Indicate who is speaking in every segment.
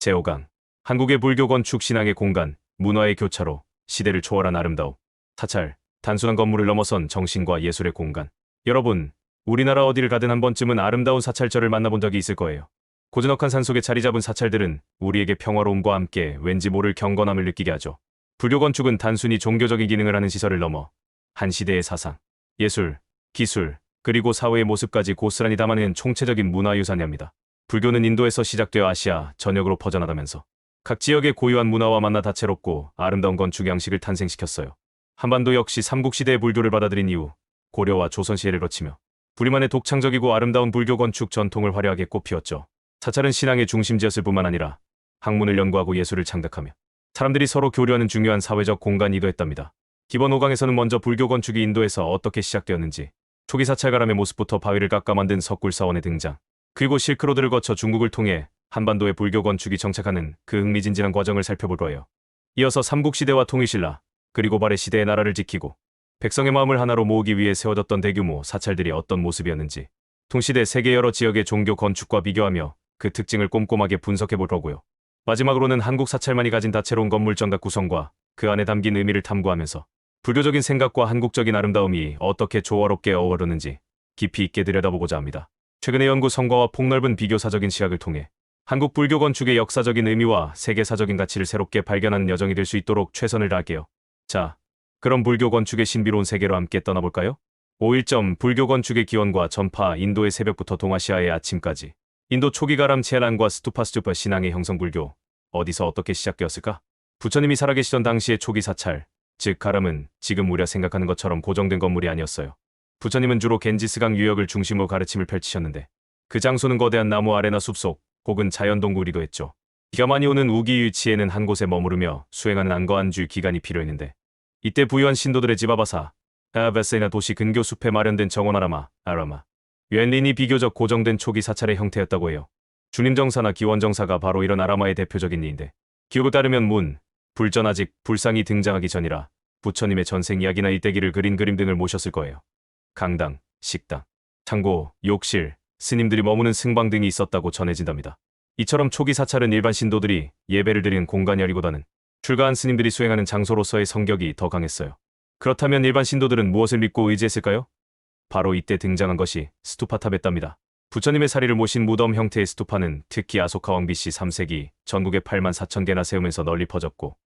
Speaker 1: 제5강 한국의 불교 건축 신앙의 공간, 문화의 교차로, 시대를 초월한 아름다움. 사찰, 단순한 건물을 넘어선 정신과 예술의 공간. 여러분, 우리나라 어디를 가든 한 번쯤은 아름다운 사찰절을 만나본 적이 있을 거예요. 고즈넉한 산속에 자리 잡은 사찰들은 우리에게 평화로움과 함께 왠지 모를 경건함을 느끼게 하죠. 불교 건축은 단순히 종교적인 기능을 하는 시설을 넘어 한 시대의 사상, 예술, 기술, 그리고 사회의 모습까지 고스란히 담아내는 총체적인 문화유산입니다. 불교는 인도에서 시작되어 아시아 전역으로 퍼져나가면서 각 지역의 고유한 문화와 만나 다채롭고 아름다운 건축 양식을 탄생시켰어요. 한반도 역시 삼국시대의 불교를 받아들인 이후 고려와 조선시대를 거치며 우리만의 독창적이고 아름다운 불교 건축 전통을 화려하게 꽃피웠죠. 사찰은 신앙의 중심지였을 뿐만 아니라 학문을 연구하고 예술을 창작하며 사람들이 서로 교류하는 중요한 사회적 공간이기도 했답니다. 기본 5강에서는 먼저 불교 건축이 인도에서 어떻게 시작되었는지, 초기 사찰가람의 모습부터 바위를 깎아 만든 석굴사원의 등장, 그리고 실크로드를 거쳐 중국을 통해 한반도의 불교 건축이 정착하는 그 흥미진진한 과정을 살펴볼 거예요. 이어서 삼국시대와 통일신라, 그리고 발해 시대의 나라를 지키고 백성의 마음을 하나로 모으기 위해 세워졌던 대규모 사찰들이 어떤 모습이었는지, 동시대 세계 여러 지역의 종교 건축과 비교하며 그 특징을 꼼꼼하게 분석해 볼 거고요. 마지막으로는 한국 사찰만이 가진 다채로운 건물 정각 구성과 그 안에 담긴 의미를 탐구하면서 불교적인 생각과 한국적인 아름다움이 어떻게 조화롭게 어우러는지 깊이 있게 들여다보고자 합니다. 최근의 연구 성과와 폭넓은 비교사적인 시각을 통해 한국 불교 건축의 역사적인 의미와 세계사적인 가치를 새롭게 발견하는 여정이 될 수 있도록 최선을 다할게요. 자, 그럼 불교 건축의 신비로운 세계로 함께 떠나볼까요? 5.1점 불교 건축의 기원과 전파, 인도의 새벽부터 동아시아의 아침까지. 인도 초기 가람 체란과 스투파 신앙의 형성. 불교 어디서 어떻게 시작되었을까? 부처님이 살아계시던 당시의 초기 사찰, 즉 가람은 지금 우리가 생각하는 것처럼 고정된 건물이 아니었어요. 부처님은 주로 겐지스강 유역을 중심으로 가르침을 펼치셨는데 그 장소는 거대한 나무 아래나 숲속 혹은 자연동굴이기도 했죠. 비가 많이 오는 우기유치에는 한 곳에 머무르며 수행하는 안거안주 기간이 필요했는데 이때 부유한 신도들의 집아바사, 아베세나 도시 근교 숲에 마련된 정원아라마, 웬린이 비교적 고정된 초기 사찰의 형태였다고 해요. 주님정사나 기원정사가 바로 이런 아라마의 대표적인 예인데 기록에 따르면 불전 아직 불상이 등장하기 전이라 부처님의 전생 이야기나 일대기를 그린 그림 등을 모셨을 거예요. 강당, 식당, 창고, 욕실, 스님들이 머무는 승방 등이 있었다고 전해진답니다. 이처럼 초기 사찰은 일반 신도들이 예배를 드리는 공간이 아니고다는 출가한 스님들이 수행하는 장소로서의 성격이 더 강했어요. 그렇다면 일반 신도들은 무엇을 믿고 의지했을까요? 바로 이때 등장한 것이 스투파탑이었답니다. 부처님의 사리를 모신 무덤 형태의 스투파는 특히 아소카 왕 BC 3세기 전국에 84,000개나 세우면서 널리 퍼졌고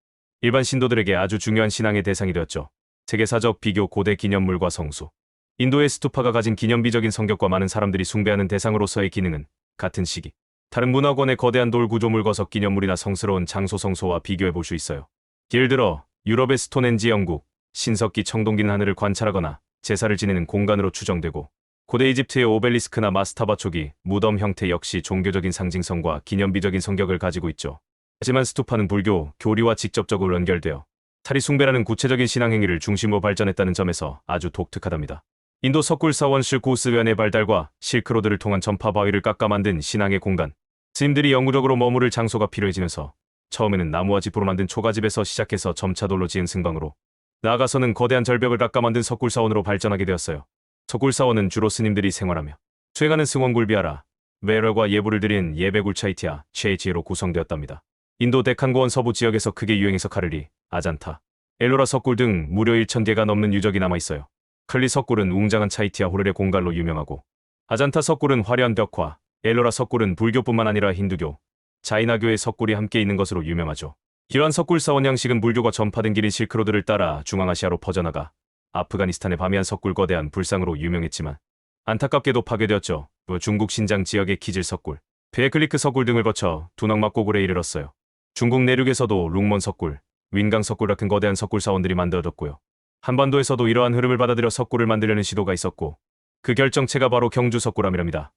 Speaker 1: 일반 신도들에게 아주 중요한 신앙의 대상이 되었죠. 세계사적 비교 고대 기념물과 성수. 인도의 스투파가 가진 기념비적인 성격과 많은 사람들이 숭배하는 대상으로서의 기능은 같은 시기 다른 문화권의 거대한 돌 구조물 거석 기념물이나 성스러운 장소 성소와 비교해 볼 수 있어요. 예를 들어 유럽의 스톤헨지 영국, 신석기 청동기는 하늘을 관찰하거나 제사를 지내는 공간으로 추정되고 고대 이집트의 오벨리스크나 마스타바 초기 무덤 형태 역시 종교적인 상징성과 기념비적인 성격을 가지고 있죠. 하지만 스투파는 불교, 교리와 직접적으로 연결되어 사리 숭배라는 구체적인 신앙 행위를 중심으로 발전했다는 점에서 아주 독특하답니다. 인도 석굴사원 실코스변의 발달과 실크로드를 통한 전파 바위를 깎아 만든 신앙의 공간. 스님들이 영구적으로 머무를 장소가 필요해지면서 처음에는 나무와 짚으로 만든 초가집에서 시작해서 점차 돌로 지은 승방으로 나아가서는 거대한 절벽을 깎아 만든 석굴사원으로 발전하게 되었어요. 석굴사원은 주로 스님들이 생활하며 수행하는 승원굴비하라, 외럴과 예불을 드린 예배굴차이티아, 체이지로 구성되었답니다. 인도 데칸고원 서부 지역에서 크게 유행해서 카르리, 아잔타, 엘로라 석굴 등 무려 1,000개가 넘는 유적이 남아있어요. 클리 석굴은 웅장한 차이티아 호르레 공갈로 유명하고 아잔타 석굴은 화려한 벽화, 엘로라 석굴은 불교뿐만 아니라 힌두교, 자이나교의 석굴이 함께 있는 것으로 유명하죠. 이러한 석굴사원 양식은 불교가 전파된 길인 실크로드를 따라 중앙아시아로 퍼져나가 아프가니스탄의 바미안 석굴 거대한 불상으로 유명했지만 안타깝게도 파괴되었죠. 중국 신장 지역의 키질 석굴, 베클리크 석굴 등을 거쳐 두낭막고굴에 이르렀어요. 중국 내륙에서도 룽먼 석굴, 윈강 석굴 같은 거대한 석굴사원들이 만들어졌고요. 한반도에서도 이러한 흐름을 받아들여 석굴을 만들려는 시도가 있었고 그 결정체가 바로 경주 석굴암이랍니다.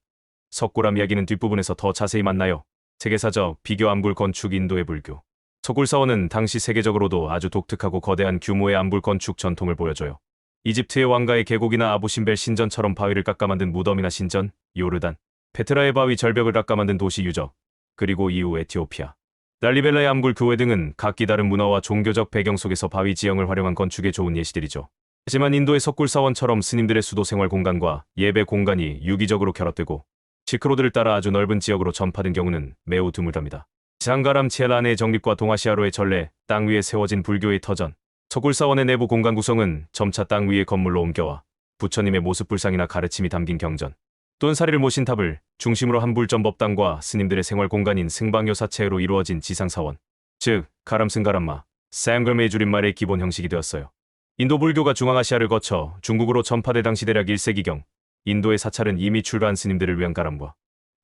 Speaker 1: 석굴암 이야기는 뒷부분에서 더 자세히 만나요. 세계사적 비교 암굴 건축 인도의 불교. 석굴사원은 당시 세계적으로도 아주 독특하고 거대한 규모의 암굴 건축 전통을 보여줘요. 이집트의 왕가의 계곡이나 아부신벨 신전처럼 바위를 깎아 만든 무덤이나 신전, 요르단, 페트라의 바위 절벽을 깎아 만든 도시 유적, 그리고 이후 에티오피아, 랄리벨라의 암굴 교회 등은 각기 다른 문화와 종교적 배경 속에서 바위 지형을 활용한 건축에 좋은 예시들이죠. 하지만 인도의 석굴사원처럼 스님들의 수도 생활 공간과 예배 공간이 유기적으로 결합되고 실크로드를 따라 아주 넓은 지역으로 전파된 경우는 매우 드물답니다. 장가람 첼란의 정립과 동아시아로의 전래, 땅 위에 세워진 불교의 터전, 석굴사원의 내부 공간 구성은 점차 땅 위의 건물로 옮겨와 부처님의 모습 불상이나 가르침이 담긴 경전, 또는 사리를 모신 탑을 중심으로 한 불전법당과 스님들의 생활 공간인 승방요사체로 이루어진 지상사원, 즉 가람승가람마, 샘글메의 줄임말의 기본 형식이 되었어요. 인도 불교가 중앙아시아를 거쳐 중국으로 전파될 당시 대략 1세기경, 인도의 사찰은 이미 출가한 스님들을 위한 가람과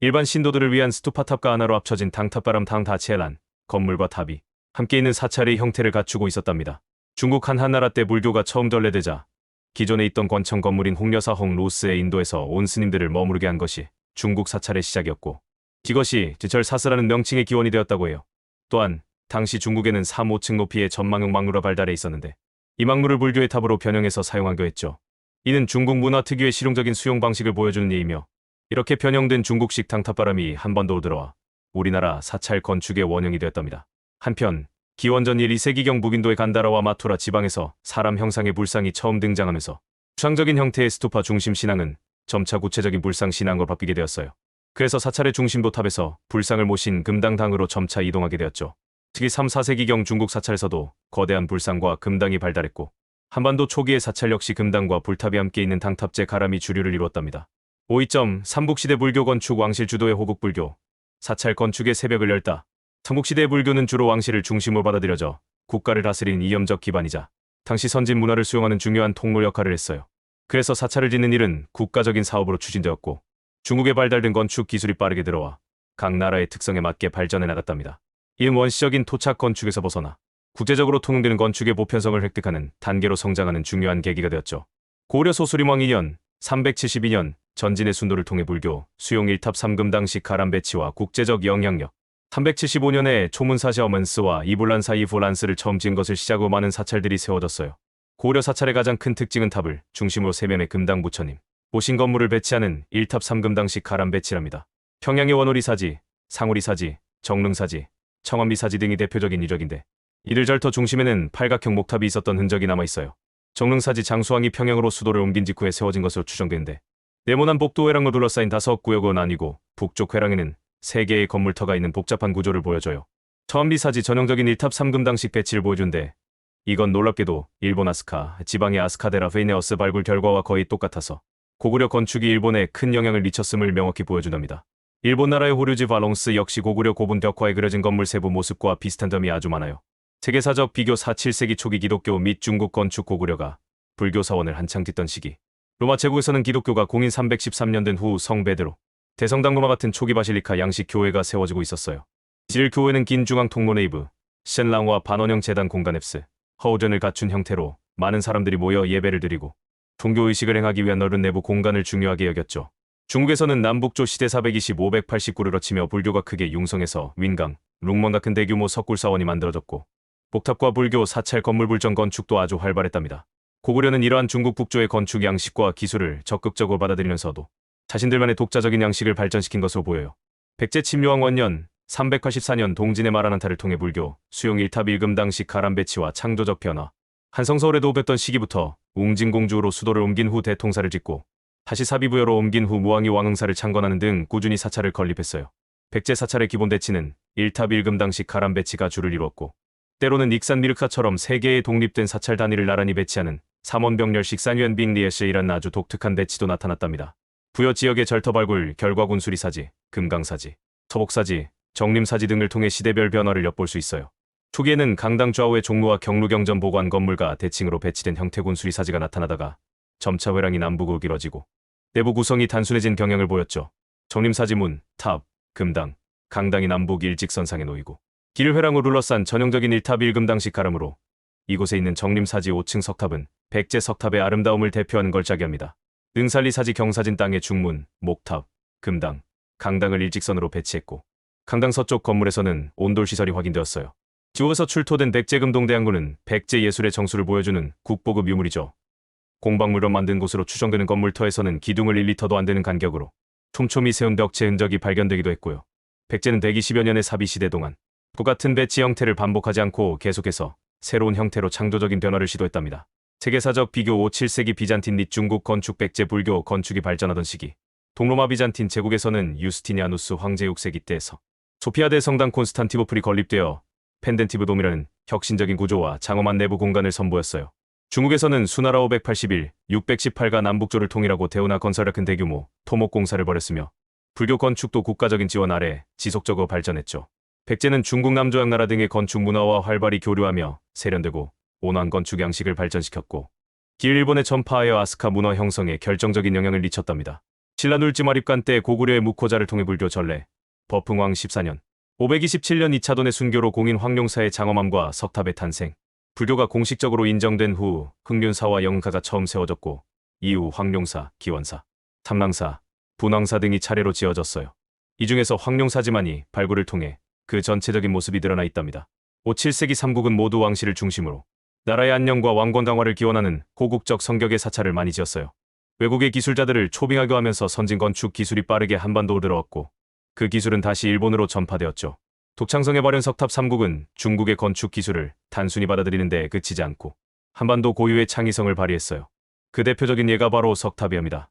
Speaker 1: 일반 신도들을 위한 스투파탑과 하나로 합쳐진 당탑바람 당다체란 건물과 탑이 함께 있는 사찰의 형태를 갖추고 있었답니다. 중국 한나라 때 불교가 처음 전래되자 기존에 있던 권청 건물인 홍려사홍 로스의 인도에서 온 스님들을 머무르게 한 것이 중국 사찰의 시작이었고, 이것이 지철사스라는 명칭의 기원이 되었다고 해요. 또한 당시 중국에는 3, 5층 높이의 전망형 망루가 발달해 있었는데 이 망루를 불교의 탑으로 변형해서 사용하기도 했죠. 이는 중국 문화 특유의 실용적인 수용 방식을 보여주는 예이며, 이렇게 변형된 중국식 당탑바람이 한반도로 들어와 우리나라 사찰 건축의 원형이 되었답니다. 한편 기원전 1, 2세기경 북인도의 간다라와 마투라 지방에서 사람 형상의 불상이 처음 등장하면서 추상적인 형태의 스투파 중심 신앙은 점차 구체적인 불상 신앙으로 바뀌게 되었어요. 그래서 사찰의 중심도 탑에서 불상을 모신 금당당으로 점차 이동하게 되었죠. 특히 3, 4세기경 중국 사찰에서도 거대한 불상과 금당이 발달했고, 한반도 초기의 사찰 역시 금당과 불탑이 함께 있는 당탑제 가람이 주류를 이루었답니다. 5.2. 삼국시대 불교 건축 왕실 주도의 호국불교, 사찰 건축의 새벽을 열다. 삼국시대 불교는 주로 왕실을 중심으로 받아들여져 국가를 다스린 이념적 기반이자 당시 선진 문화를 수용하는 중요한 통로 역할을 했어요. 그래서 사찰을 짓는 일은 국가적인 사업으로 추진되었고, 중국에 발달된 건축 기술이 빠르게 들어와 각 나라의 특성에 맞게 발전해 나갔답니다. 이는 원시적인 토착 건축에서 벗어나 국제적으로 통용되는 건축의 보편성을 획득하는 단계로 성장하는 중요한 계기가 되었죠. 고려 소수림왕 2년 372년 전진의 순도를 통해 불교 수용 1탑 3금당식 가람 배치와 국제적 영향력, 375년에 초문사시어먼스와 이불란 사이 볼란스를 처음 지은 것을 시작으로 많은 사찰들이 세워졌어요. 고려 사찰의 가장 큰 특징은 탑을 중심으로 3면의 금당 부처님, 모신 건물을 배치하는 1탑 3금당식 가람 배치랍니다. 평양의 원오리사지, 상오리사지, 정릉사지, 청암리사지 등이 대표적인 유적인데, 이들 절터 중심에는 팔각형 목탑이 있었던 흔적이 남아있어요. 정릉사지 장수왕이 평양으로 수도를 옮긴 직후에 세워진 것으로 추정되는데, 네모난 복도 회랑으로 둘러싸인 5구역으로 나뉘고 북쪽 회랑에는 3개의 건물터가 있는 복잡한 구조를 보여줘요. 청암리사지 전형적인 1탑 3금당식 배치를 보여준데, 이건 놀랍게도 일본 아스카, 지방의 아스카데라 페이네어스 발굴 결과와 거의 똑같아서 고구려 건축이 일본에 큰 영향을 미쳤음을 명확히 보여준답니다. 일본 나라의 호류지 발롱스 역시 고구려 고분 벽화에 그려진 건물 세부 모습과 비슷한 점이 아주 많아요. 세계사적 비교 4, 7세기 초기 기독교 및 중국 건축 고구려가 불교 사원을 한창 짓던 시기, 로마 제국에서는 기독교가 공인 313년 된 후 성 베드로, 대성당 로마 같은 초기 바실리카 양식 교회가 세워지고 있었어요. 질 교회는 긴 중앙 통로 네이브, 셴랑과 반원형 재단 공간 앱스, 허우전을 갖춘 형태로 많은 사람들이 모여 예배를 드리고 종교의식을 행하기 위한 넓은 내부 공간을 중요하게 여겼죠. 중국에서는 남북조 시대 425-189를 거치며 불교가 크게 융성해서 윈강, 룽먼 같은 대규모 석굴사원이 만들어졌고, 복탑과 불교 사찰 건물 불정 건축도 아주 활발했답니다. 고구려는 이러한 중국 북조의 건축 양식과 기술을 적극적으로 받아들이면서도 자신들만의 독자적인 양식을 발전시킨 것으로 보여요. 백제 침묘왕 원년 384년 동진의 마라난타를 통해 불교 수용 1탑 1금당식 가람 배치와 창조적 변화, 한성서울에도 오갔던 시기부터 웅진공주로 수도를 옮긴 후 대통사를 짓고 다시 사비부여로 옮긴 후 무왕이 왕흥사를 창건하는 등 꾸준히 사찰을 건립했어요. 백제 사찰의 기본 대치는 1탑 1금당식 가람 배치가 주를 이루었고, 때로는 익산 미르카처럼 3개의 독립된 사찰 단위를 나란히 배치하는 삼원병렬식 산유엔빙리에스이란 아주 독특한 배치도 나타났답니다. 부여 지역의 절터발굴, 결과군수리사지, 금강사지, 서복사지, 정림사지 등을 통해 시대별 변화를 엿볼 수 있어요. 초기에는 강당 좌우의 종로와 경루경전 보관 건물과 대칭으로 배치된 형태군 수리사지가 나타나다가 점차 회랑이 남북으로 길어지고 내부 구성이 단순해진 경향을 보였죠. 정림사지문, 탑, 금당, 강당이 남북 일직선상에 놓이고 길을 회랑으로 둘러싼 전형적인 1탑 1금당식 가람으로 이곳에 있는 정림사지 5층 석탑은 백제 석탑의 아름다움을 대표하는 걸작이합니다. 능살리사지 경사진 땅의 중문, 목탑, 금당, 강당을 일직선으로 배치했고, 강당 서쪽 건물에서는 온돌시설이 확인되었어요. 지옥에서 출토된 백제금동대항구는 백제 예술의 정수를 보여주는 국보급 유물이죠. 공박물로 만든 곳으로 추정되는 건물터에서는 기둥을 1m도 안 되는 간격으로 촘촘히 세운 벽체 흔적이 발견되기도 했고요. 백제는 대기 10여 년의 사비시대 동안 똑같은 배치 형태를 반복하지 않고 계속해서 새로운 형태로 창조적인 변화를 시도했답니다. 세계사적 비교 5, 7세기 비잔틴 및 중국 건축 백제 불교 건축이 발전하던 시기, 동로마 비잔틴 제국에서는 유스티니아누스 황제 6세기 때에서 소피아 대성당 콘스탄티노플이 건립되어 펜덴티브돔이라는 혁신적인 구조와 장엄한 내부 공간을 선보였어요. 중국에서는 수나라 581, 618가 남북조를 통일하고 대운하 건설에 큰 대규모 토목공사를 벌였으며 불교 건축도 국가적인 지원 아래 지속적으로 발전했죠. 백제는 중국 남조양 나라 등의 건축 문화와 활발히 교류하며 세련되고 온화한 건축 양식을 발전시켰고 일본에 전파하여 아스카 문화 형성에 결정적인 영향을 미쳤답니다. 신라 눌지마립관 때 고구려의 묵호자를 통해 불교 전래, 버풍왕 14년, 527년 2차 돈의 순교로 공인 황룡사의 장엄함과 석탑의 탄생, 불교가 공식적으로 인정된 후 흥륜사와 영가가 처음 세워졌고 이후 황룡사, 기원사, 탐랑사, 분황사 등이 차례로 지어졌어요. 이 중에서 황룡사지만이 발굴을 통해 그 전체적인 모습이 드러나 있답니다. 5, 7세기 삼국은 모두 왕실을 중심으로 나라의 안녕과 왕권 강화를 기원하는 고국적 성격의 사찰을 많이 지었어요. 외국의 기술자들을 초빙하게 하면서 선진 건축 기술이 빠르게 한반도로 들어왔고 그 기술은 다시 일본으로 전파되었죠. 독창성에 발현 석탑 3국은 중국의 건축 기술을 단순히 받아들이는 데 그치지 않고 한반도 고유의 창의성을 발휘했어요. 그 대표적인 예가 바로 석탑이옵니다.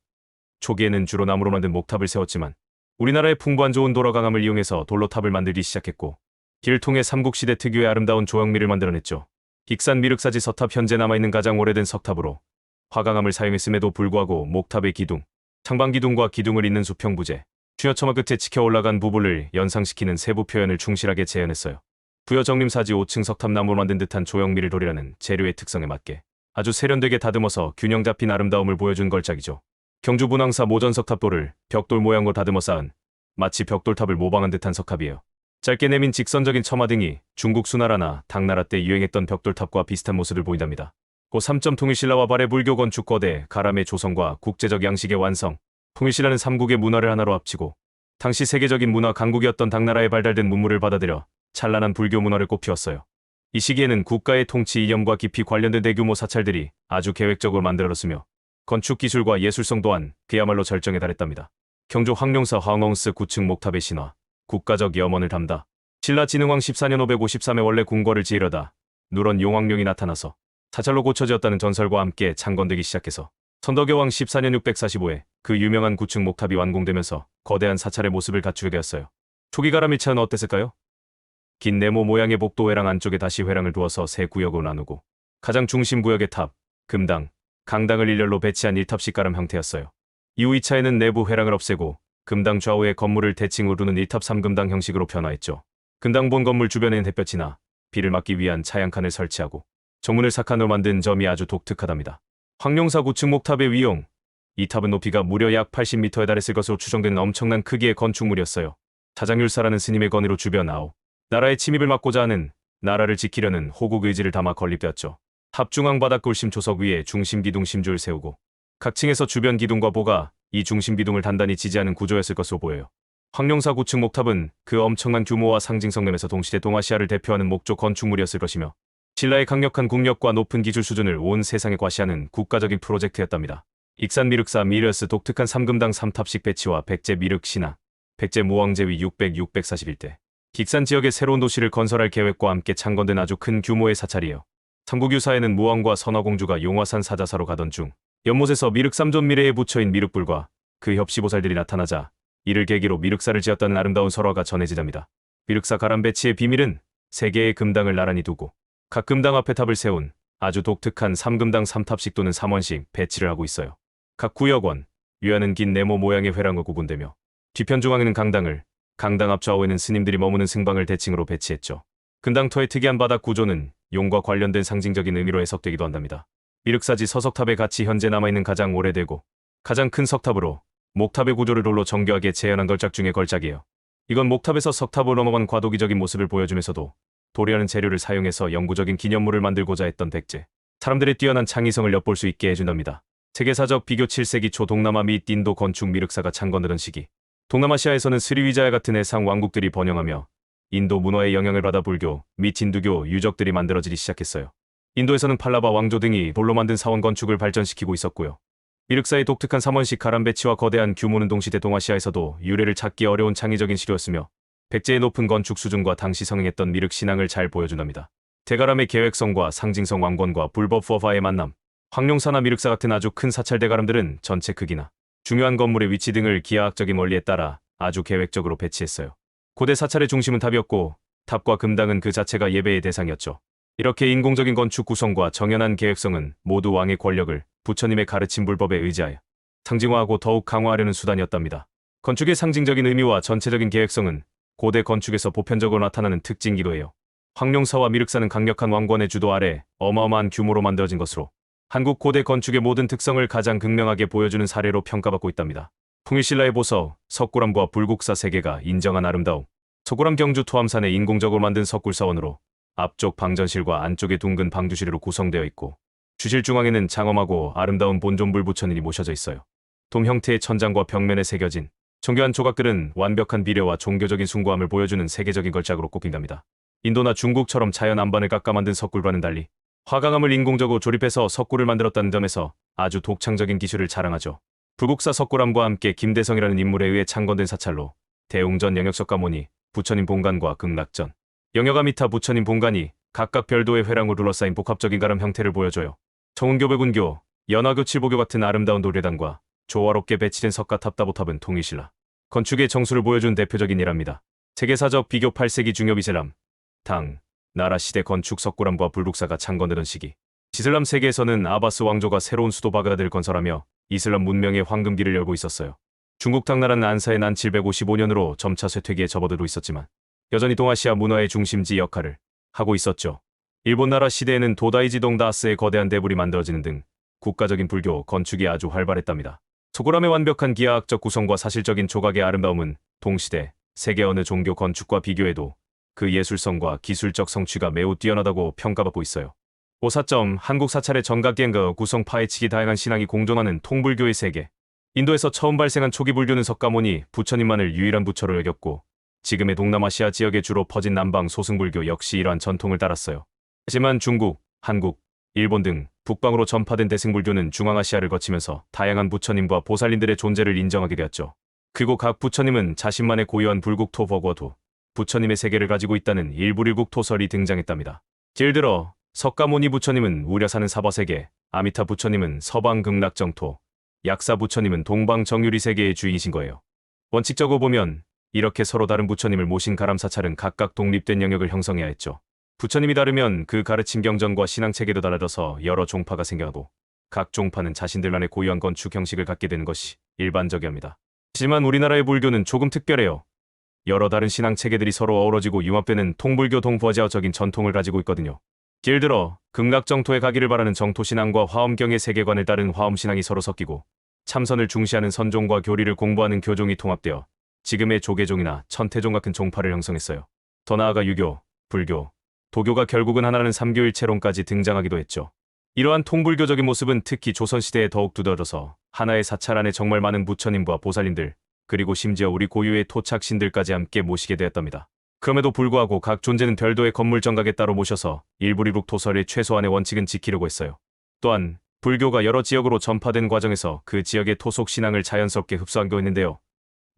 Speaker 1: 초기에는 주로 나무로 만든 목탑을 세웠지만 우리나라의 풍부한 좋은 도로 강함을 이용해서 돌로 탑을 만들기 시작했고 길을 통해 삼국시대 특유의 아름다운 조형미를 만들어냈죠. 익산 미륵사지 서탑 현재 남아있는 가장 오래된 석탑으로 화강암을 사용했음에도 불구하고 목탑의 기둥, 창방기둥과 기둥을 잇는 수평부재, 추여처마 끝에 치켜 올라간 부분을 연상시키는 세부 표현을 충실하게 재현했어요. 부여정림사지 5층 석탑 나무로 만든 듯한 조형미를 도리라는 재료의 특성에 맞게 아주 세련되게 다듬어서 균형 잡힌 아름다움을 보여준 걸작이죠. 경주 분황사 모전석탑돌을 벽돌 모양으로 다듬어 쌓은 마치 벽돌탑을 모방한 듯한 석탑이에요. 짧게 내민 직선적인 처마 등이 중국 수나라나 당나라 때 유행했던 벽돌탑과 비슷한 모습을 보인답니다. 고 3점 통일신라와 발해 불교 건축 거대 가람의 조성과 국제적 양식의 완성, 통일신라는 삼국의 문화를 하나로 합치고 당시 세계적인 문화 강국이었던 당나라에 발달된 문물을 받아들여 찬란한 불교 문화를 꽃피웠어요. 이 시기에는 국가의 통치 이념과 깊이 관련된 대규모 사찰들이 아주 계획적으로 만들어졌으며 건축 기술과 예술성 또한 그야말로 절정에 달했답니다. 경주 황룡사 황엉스 9층 목탑의 신화, 국가적 염원을 담다 신라 진흥왕 14년 553에 원래 궁궐을 지으려다 누런 용왕룡이 나타나서 사찰로 고쳐지었다는 전설과 함께 창건되기 시작해서 선덕여왕 14년 645에 그 유명한 9층 목탑이 완공되면서 거대한 사찰의 모습을 갖추게 되었어요. 초기 가람 1차는 어땠을까요? 긴 네모 모양의 복도 회랑 안쪽에 다시 회랑을 두어서 세 구역으로 나누고 가장 중심 구역의 탑, 금당, 강당을 일렬로 배치한 1탑식 가람 형태였어요. 이후 2차에는 내부 회랑을 없애고 금당 좌우의 건물을 대칭으로 두는 1탑 3금당 형식으로 변화했죠. 금당 본 건물 주변에는 햇볕이나 비를 막기 위한 차양칸을 설치하고 정문을 사칸으로 만든 점이 아주 독특하답니다. 황룡사 9층 목탑의 위용, 이 탑은 높이가 무려 약 80m에 달했을 것으로 추정되는 엄청난 크기의 건축물이었어요. 자장율사라는 스님의 건의로 주변 아홉 나라의 침입을 막고자 하는 나라를 지키려는 호국 의지를 담아 건립되었죠. 탑 중앙 바닥 골심 조석 위에 중심 기둥 심주를 세우고 각 층에서 주변 기둥과 보가 이 중심 기둥을 단단히 지지하는 구조였을 것으로 보여요. 황룡사 9층 목탑은 그 엄청난 규모와 상징성 면에서 동시대 동아시아를 대표하는 목조 건축물이었을 것이며 신라의 강력한 국력과 높은 기술 수준을 온 세상에 과시하는 국가적인 프로젝트였답니다. 익산 미륵사 미르스 독특한 3금당 3탑식 배치와 백제 미륵 신화, 백제 모왕제위 641대 익산 지역에 새로운 도시를 건설할 계획과 함께 창건된 아주 큰 규모의 사찰이에요. 삼국유사에는 무왕과 선화공주가 용화산 사자사로 가던 중 연못에서 미륵 3존 미래에 부처인 미륵불과 그 협시보살들이 나타나자 이를 계기로 미륵사를 지었다는 아름다운 설화가 전해지답니다. 미륵사 가람 배치의 비밀은 3개의 금당을 나란히 두고 각 금당 앞에 탑을 세운 아주 독특한 3금당 3탑식 또는 3원씩 배치를 하고 있어요. 각 구역원, 위안은 긴 네모 모양의 회랑으로 구분되며 뒤편 중앙에는 강당을, 강당 앞 좌우에는 스님들이 머무는 승방을 대칭으로 배치했죠. 금당터의 특이한 바닥 구조는 용과 관련된 상징적인 의미로 해석되기도 한답니다. 미륵사지 서석탑의 가치 현재 남아있는 가장 오래되고 가장 큰 석탑으로 목탑의 구조를 돌로 정교하게 재현한 걸작 중의 걸작이에요. 이건 목탑에서 석탑으로 넘어간 과도기적인 모습을 보여주면서도 도리라는 재료를 사용해서 영구적인 기념물을 만들고자 했던 백제 사람들의 뛰어난 창의성을 엿볼 수 있게 해준답니다. 세계사적 비교 7세기 초 동남아 및 인도 건축 미륵사가 창건되던 시기 동남아시아에서는 스리위자야 같은 해상 왕국들이 번영하며 인도 문화의 영향을 받아 불교 및 힌두교 유적들이 만들어지기 시작했어요. 인도에서는 팔라바 왕조 등이 돌로 만든 사원 건축을 발전시키고 있었고요. 미륵사의 독특한 3원식 가람 배치와 거대한 규모는 동시대 동아시아에서도 유래를 찾기 어려운 창의적인 시료였으며 백제의 높은 건축 수준과 당시 성행했던 미륵 신앙을 잘 보여준답니다. 대가람의 계획성과 상징성 왕권과 불법 퍼파의 만남, 황룡사나 미륵사 같은 아주 큰 사찰 대가람들은 전체 크기나 중요한 건물의 위치 등을 기하학적인 원리에 따라 아주 계획적으로 배치했어요. 고대 사찰의 중심은 탑이었고 탑과 금당은 그 자체가 예배의 대상이었죠. 이렇게 인공적인 건축 구성과 정연한 계획성은 모두 왕의 권력을 부처님의 가르침 불법에 의지하여 상징화하고 더욱 강화하려는 수단이었답니다. 건축의 상징적인 의미와 전체적인 계획성은 고대 건축에서 보편적으로 나타나는 특징이기도 해요. 황룡사와 미륵사는 강력한 왕권의 주도 아래 어마어마한 규모로 만들어진 것으로 한국 고대 건축의 모든 특성을 가장 극명하게 보여주는 사례로 평가받고 있답니다. 통일신라의 보석, 석굴암과 불국사 세 개가 인정한 아름다움. 석굴암 경주 토암산에 인공적으로 만든 석굴사원으로 앞쪽 방전실과 안쪽에 둥근 방주실로 구성되어 있고 주실 중앙에는 장엄하고 아름다운 본존불 부처님이 모셔져 있어요. 돔 형태의 천장과 벽면에 새겨진 정교한 조각들은 완벽한 비례와 종교적인 숭고함을 보여주는 세계적인 걸작으로 꼽힌답니다. 인도나 중국처럼 자연 안반을 깎아 만든 석굴과는 달리 화강암을 인공적으로 조립해서 석굴을 만들었다는 점에서 아주 독창적인 기술을 자랑하죠. 불국사 석굴암과 함께 김대성이라는 인물에 의해 창건된 사찰로 대웅전 영역석가모니, 부처님 본관과 극락전, 영역아미타 부처님 본관이 각각 별도의 회랑으로 둘러싸인 복합적인 가람 형태를 보여줘요. 청운교, 백운교, 연화교, 칠보교 같은 아름다운 도례단과 조화롭게 배치된 석가탑다보탑은 통일신라 건축의 정수를 보여준 대표적인 예랍니다. 세계사적 비교 8세기 중엽 이슬람, 당, 나라 시대 건축 석굴암과 불국사가 창건되던 시기, 이슬람 세계에서는 아바스 왕조가 새로운 수도 바그다드를 건설하며 이슬람 문명의 황금기를 열고 있었어요. 중국 당나라는 안사의 난 755년으로 점차 쇠퇴기에 접어들고 있었지만 여전히 동아시아 문화의 중심지 역할을 하고 있었죠. 일본 나라 시대에는 도다이지 동다스의 거대한 대불이 만들어지는 등 국가적인 불교 건축이 아주 활발했답니다. 석굴암의 완벽한 기하학적 구성과 사실적인 조각의 아름다움은 동시대 세계 어느 종교 건축과 비교해도 그 예술성과 기술적 성취가 매우 뛰어나다고 평가받고 있어요. 5.4점 한국 사찰의 정각기행과 구성 파헤치기 다양한 신앙이 공존하는 통불교의 세계. 인도에서 처음 발생한 초기 불교는 석가모니 부처님만을 유일한 부처로 여겼고 지금의 동남아시아 지역에 주로 퍼진 남방 소승불교 역시 이러한 전통을 따랐어요. 하지만 중국, 한국, 일본 등 북방으로 전파된 대승불교는 중앙아시아를 거치면서 다양한 부처님과 보살님들의 존재를 인정하게 되었죠. 그리고 각 부처님은 자신만의 고유한 불국토법과도 부처님의 세계를 가지고 있다는 일불일국토설이 등장했답니다. 예를 들어 석가모니 부처님은 우려 사는 사바세계, 아미타 부처님은 서방 극락정토, 약사 부처님은 동방 정유리 세계의 주인이신 거예요. 원칙적으로 보면 이렇게 서로 다른 부처님을 모신 가람사찰은 각각 독립된 영역을 형성해야 했죠. 부처님이 다르면 그 가르침 경전과 신앙체계도 달라져서 여러 종파가 생겨나고 각 종파는 자신들만의 고유한 건축 형식을 갖게 되는 것이 일반적이옵니다. 하지만 우리나라의 불교는 조금 특별해요. 여러 다른 신앙체계들이 서로 어우러지고 융합되는 통불교 동부아시아적인 전통을 가지고 있거든요. 예를 들어 극락정토에 가기를 바라는 정토신앙과 화엄경의 세계관을 따른 화엄신앙이 서로 섞이고 참선을 중시하는 선종과 교리를 공부하는 교종이 통합되어 지금의 조계종이나 천태종 같은 종파를 형성했어요. 더 나아가 유교, 불교, 도교가 결국은 하나라는 삼교일체론까지 등장하기도 했죠. 이러한 통불교적인 모습은 특히 조선시대에 더욱 두드러져서 하나의 사찰 안에 정말 많은 부처님과 보살님들, 그리고 심지어 우리 고유의 토착신들까지 함께 모시게 되었답니다. 그럼에도 불구하고 각 존재는 별도의 건물 정각에 따로 모셔서 일불일국 토설의 최소한의 원칙은 지키려고 했어요. 또한 불교가 여러 지역으로 전파된 과정에서 그 지역의 토속 신앙을 자연스럽게 흡수하기도 했는데요.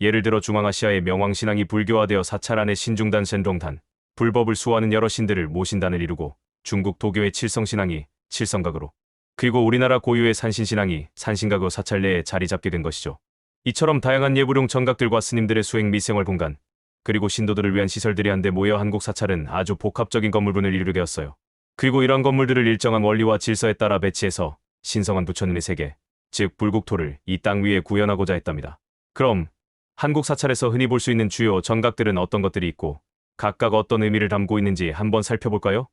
Speaker 1: 예를 들어 중앙아시아의 명왕신앙이 불교화되어 사찰 안에 신중단, 센동단, 불법을 수호하는 여러 신들을 모신단을 이루고 중국 도교의 칠성신앙이 칠성각으로, 그리고 우리나라 고유의 산신신앙이 산신각으로 사찰 내에 자리 잡게 된 것이죠. 이처럼 다양한 예불용 정각들과 스님들의 수행 및 생활 공간, 그리고 신도들을 위한 시설들이 한데 모여 한국 사찰은 아주 복합적인 건물군을 이루게 되었어요. 그리고 이러한 건물들을 일정한 원리와 질서에 따라 배치해서 신성한 부처님의 세계, 즉 불국토를 이 땅 위에 구현하고자 했답니다. 그럼 한국 사찰에서 흔히 볼 수 있는 주요 정각들은 어떤 것들이 있고 각각 어떤 의미를 담고 있는지 한번 살펴볼까요?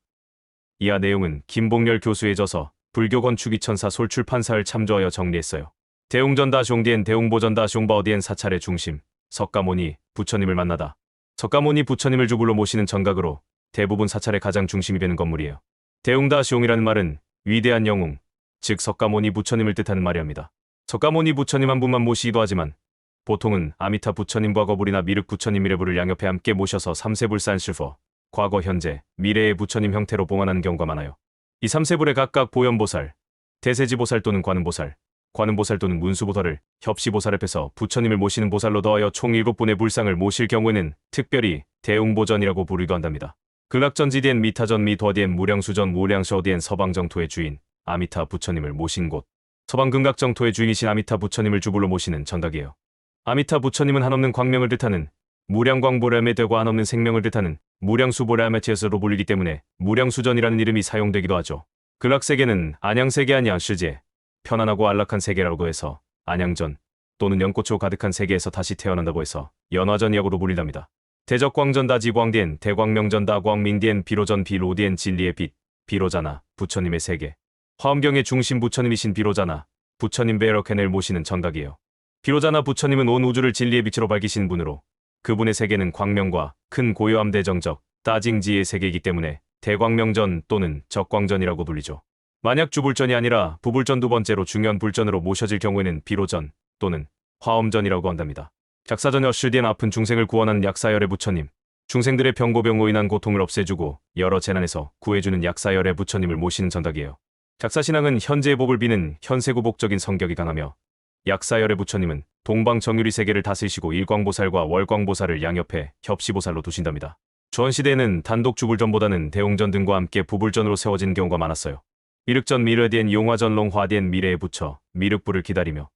Speaker 1: 이하 내용은 김봉렬 교수의 저서 불교 건축 2004 솔출판사를 참조하여 정리했어요. 대웅전다숑디엔 대웅보전다숑바어디엔 사찰의 중심, 석가모니 부처님을 만나다. 석가모니 부처님을 주불로 모시는 정각으로 대부분 사찰의 가장 중심이 되는 건물이에요. 대웅다숑이라는 말은 위대한 영웅, 즉 석가모니 부처님을 뜻하는 말이랍니다. 석가모니 부처님 한 분만 모시기도 하지만 보통은 아미타 부처님과 거불이나 미륵 부처님 미래부를 양옆에 함께 모셔서 삼세불산실퍼, 과거, 현재, 미래의 부처님 형태로 봉안하는 경우가 많아요. 이 삼세불에 각각 보현보살, 대세지보살 또는 관음보살, 관음보살 또는 문수보살을 협시보살에 펴서 부처님을 모시는 보살로 더하여 총 7분의 불상을 모실 경우에는 특별히 대웅보전이라고 부르기도 한답니다. 극락전지디엔 미타전 미도어디엔 무량수전 무량셔어디엔 서방정토의 주인 아미타 부처님을 모신 곳, 서방극락정토의 주인이신 아미타 부처님을 주불로 모시는 전각이에요. 아미타 부처님은 한없는 광명을 뜻하는 무량광보람에 되고 한없는 생명을 뜻하는 무량수보람의체스로 불리기 때문에 무량수전이라는 이름이 사용되기도 하죠. 극락세계는 안양세계 안양시제, 편안하고 안락한 세계라고 해서 안양전 또는 연꽃초 가득한 세계에서 다시 태어난다고 해서 연화전이라고도 불린답니다. 대적광전 다지광디엔 대광명전 다광민디엔 비로전 비로디엔 진리의 빛 비로자나 부처님의 세계. 화엄경의 중심 부처님이신 비로자나 부처님 베러켄을 모시는 전각이에요. 비로자나 부처님은 온 우주를 진리의 빛으로 밝히신 분으로 그분의 세계는 광명과 큰 고요함 대정적 따징지의 세계이기 때문에 대광명전 또는 적광전이라고 불리죠. 만약 주불전이 아니라 부불전 두 번째로 중요한 불전으로 모셔질 경우에는 비로전 또는 화엄전이라고 한답니다. 작사전여 실디엔 아픈 중생을 구원하는 약사열의 부처님, 중생들의 병고병으로 인한 고통을 없애주고 여러 재난에서 구해주는 약사열의 부처님을 모시는 전각이에요. 작사신앙은 현재의 복을 비는 현세구복적인 성격이 강하며 약사열의 부처님은 동방정유리 세계를 다스리시고 일광보살과 월광보살을 양옆에 협시보살로 두신답니다. 조선시대에는 단독 주불전보다는 대웅전 등과 함께 부불전으로 세워진 경우가 많았어요. 미륵전 미르디엔 용화전 롱화디엔 미래의 부처 미륵부를 기다리며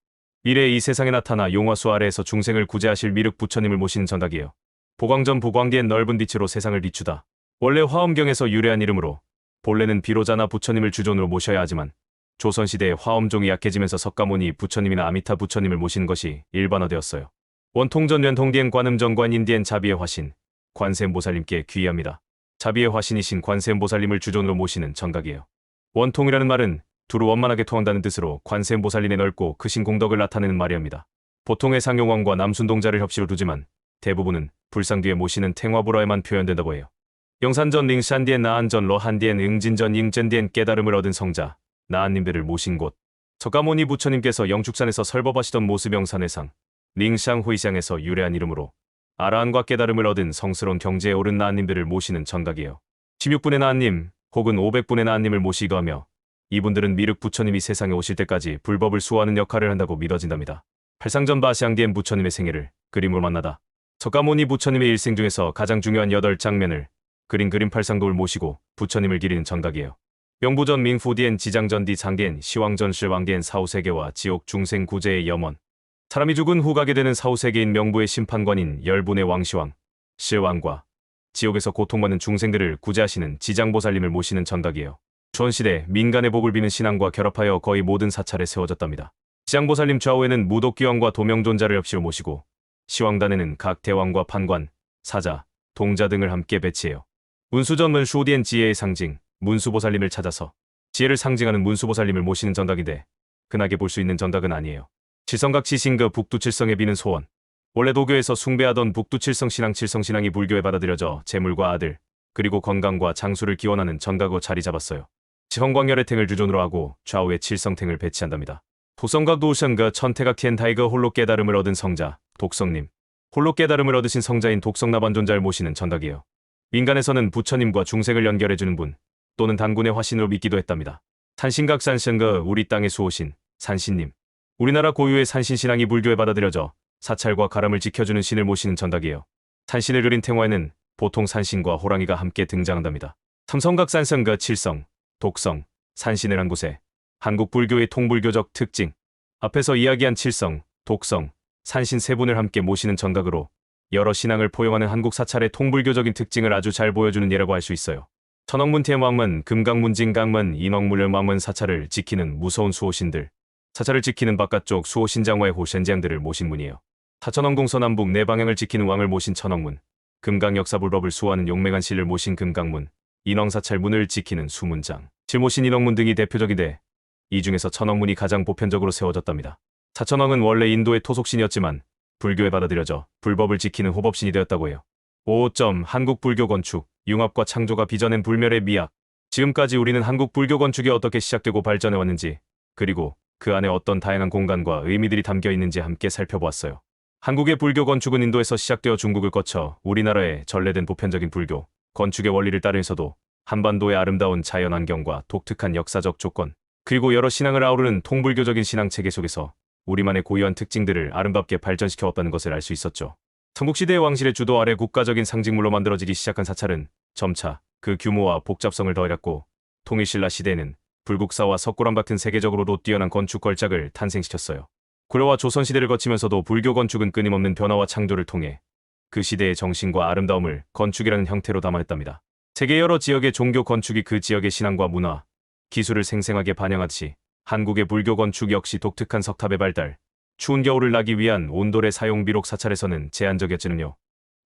Speaker 1: 미래의 이 세상에 나타나 용화수 아래에서 중생을 구제하실 미륵 부처님을 모시는 전각이에요. 보광전 부광디엔 넓은 빛으로 세상을 비추다. 원래 화엄경에서 유래한 이름으로 본래는 비로자나 부처님을 주존으로 모셔야 하지만 조선시대에 화엄종이 약해지면서 석가모니 부처님이나 아미타 부처님을 모시는 것이 일반화되었어요. 원통전 연통디엔 관음정관인디엔 자비의 화신 관세음보살님께 귀의합니다. 자비의 화신이신 관세음보살님을 주존으로 모시는 전각이에요. 원통이라는 말은 두루 원만하게 통한다는 뜻으로 관세음보살님의 넓고 크신 공덕을 나타내는 말이옵니다. 보통의 상용왕과 남순동자를 협시로 두지만 대부분은 불상 뒤에 모시는 탱화불화에만 표현된다고 해요. 영산전 링샨디엔 나한전 러한디엔 응진전 잉젠디엔 깨달음을 얻은 성자 나한님들을 모신 곳. 석가모니 부처님께서 영축산에서 설법하시던 모습영산회상 링샹후이샹에서 유래한 이름으로 아라한과 깨달음을 얻은 성스러운 경지에 오른 나한님들을 모시는 전각이에요. 16분의 나한님 혹은 500분의 나한님을 모시기도 하며 이분들은 미륵 부처님이 세상에 오실 때까지 불법을 수호하는 역할을 한다고 믿어진답니다. 팔상전 바시앙디엔 부처님의 생애를 그림으로 만나다. 석가모니 부처님의 일생 중에서 가장 중요한 8장면을 그림 팔상도를 모시고 부처님을 기리는 전각이에요. 명부전 민후디엔 지장전디 장디엔 시왕전 실왕디엔 사후세계와 지옥 중생 구제의 염원. 사람이 죽은 후 가게 되는 사후세계인 명부의 심판관인 열분의 왕시왕, 실왕과 지옥에서 고통받는 중생들을 구제하시는 지장보살님을 모시는 전각이에요. 조선시대 민간의 복을 비는 신앙과 결합하여 거의 모든 사찰에 세워졌답니다. 지장보살님 좌우에는 무독기왕과 도명존자를 협시로 모시고 시왕단에는 각 대왕과 판관, 사자, 동자 등을 함께 배치해요. 문수전문 슈디엔 지혜의 상징 문수보살님을 찾아서 지혜를 상징하는 문수보살님을 모시는 전각인데 흔하게 볼 수 있는 전각은 아니에요. 칠성각 치신그 북두칠성에 비는 소원. 원래 도교에서 숭배하던 북두칠성신앙 칠성신앙이 불교에 받아들여져 재물과 아들 그리고 건강과 장수를 기원하는 전각으로 자리 잡았어요. 지헌광열의탱을 주존으로 하고 좌우에 칠성탱을 배치한답니다. 독성각 도우션그 천태각 티엔타이거 홀로 깨달음을 얻은 성자 독성님. 홀로 깨달음을 얻으신 성자인 독성나반존자를 모시는 전각이에요. 민간에서는 부처님과 중생을 연결해주는 분 또는 단군의 화신으로 믿기도 했답니다. 산신각 산신그 우리 땅의 수호신 산신님. 우리나라 고유의 산신신앙이 불교에 받아들여져 사찰과 가람을 지켜주는 신을 모시는 전각이에요. 산신을 그린 탱화에는 보통 산신과 호랑이가 함께 등장한답니다. 삼성각 산성그 칠성, 독성, 산신을 한 곳에 한국 불교의 통불교적 특징. 앞에서 이야기한 칠성, 독성, 산신 세 분을 함께 모시는 전각으로 여러 신앙을 포용하는 한국 사찰의 통불교적인 특징을 아주 잘 보여주는 예라고 할 수 있어요. 천억문 태왕문, 금강문, 진강문, 인억물령왕문 사찰을 지키는 무서운 수호신들. 사찰을 지키는 바깥쪽 수호신장화의 호신장들을 모신 분이에요. 사천왕동 서남북 네 방향을 지키는 왕을 모신 천억문, 금강역사불법을 수호하는 용맹한 신을 모신 금강문, 인왕사찰 문을 지키는 수문장, 칠모신 인억문 등이 대표적인데 이 중에서 천억문이 가장 보편적으로 세워졌답니다. 사천왕은 원래 인도의 토속신이었지만 불교에 받아들여져 불법을 지키는 호법신이 되었다고 해요. 5점 한국 불교 건축, 융합과 창조가 빚어낸 불멸의 미학. 지금까지 우리는 한국 불교 건축이 어떻게 시작되고 발전해 왔는지 그리고 그 안에 어떤 다양한 공간과 의미들이 담겨 있는지 함께 살펴보았어요. 한국의 불교 건축은 인도에서 시작되어 중국을 거쳐 우리나라에 전래된 보편적인 불교 건축의 원리를 따르면서도 한반도의 아름다운 자연환경과 독특한 역사적 조건 그리고 여러 신앙을 아우르는 통불교적인 신앙체계 속에서 우리만의 고유한 특징들을 아름답게 발전시켜 왔다는 것을 알 수 있었죠. 삼국시대의 왕실의 주도 아래 국가적인 상징물로 만들어지기 시작한 사찰은 점차 그 규모와 복잡성을 더해갔고 통일신라 시대에는 불국사와 석고람 같은 세계적으로도 뛰어난 건축 걸작을 탄생시켰어요. 고려와 조선시대를 거치면서도 불교 건축은 끊임없는 변화와 창조를 통해 그 시대의 정신과 아름다움을 건축이라는 형태로 담아냈답니다. 세계 여러 지역의 종교 건축이 그 지역의 신앙과 문화, 기술을 생생하게 반영하듯이 한국의 불교 건축 역시 독특한 석탑의 발달, 추운 겨울을 나기 위한 온돌의 사용 비록 사찰에서는 제한적이었지는요.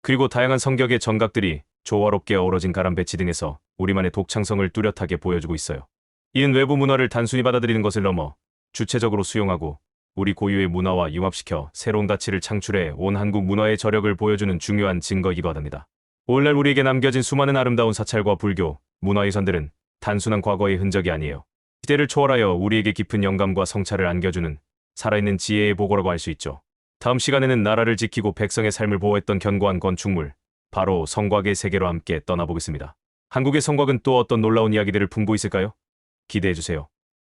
Speaker 1: 그리고 다양한 성격의 정각들이 조화롭게 어우러진 가람 배치 등에서 우리만의 독창성을 뚜렷하게 보여주고 있어요. 이는 외부 문화를 단순히 받아들이는 것을 넘어 주체적으로 수용하고 우리 고유의 문화와 융합시켜 새로운 가치를 창출해 온 한국 문화의 저력을 보여주는 중요한 증거이기도 하답니다. 오늘날 우리에게 남겨진 수많은 아름다운 사찰과 불교, 문화유산들은 단순한 과거의 흔적이 아니에요. 시대를 초월하여 우리에게 깊은 영감과 성찰을 안겨주는 살아있는 지혜의 보고라고 할 수 있죠. 다음 시간에는 나라를 지키고 백성의 삶을 보호했던 견고한 건축물, 바로 성곽의 세계로 함께 떠나보겠습니다. 한국의 성곽은 또 어떤 놀라운 이야기들을 품고 있을까요? 기대해주세요.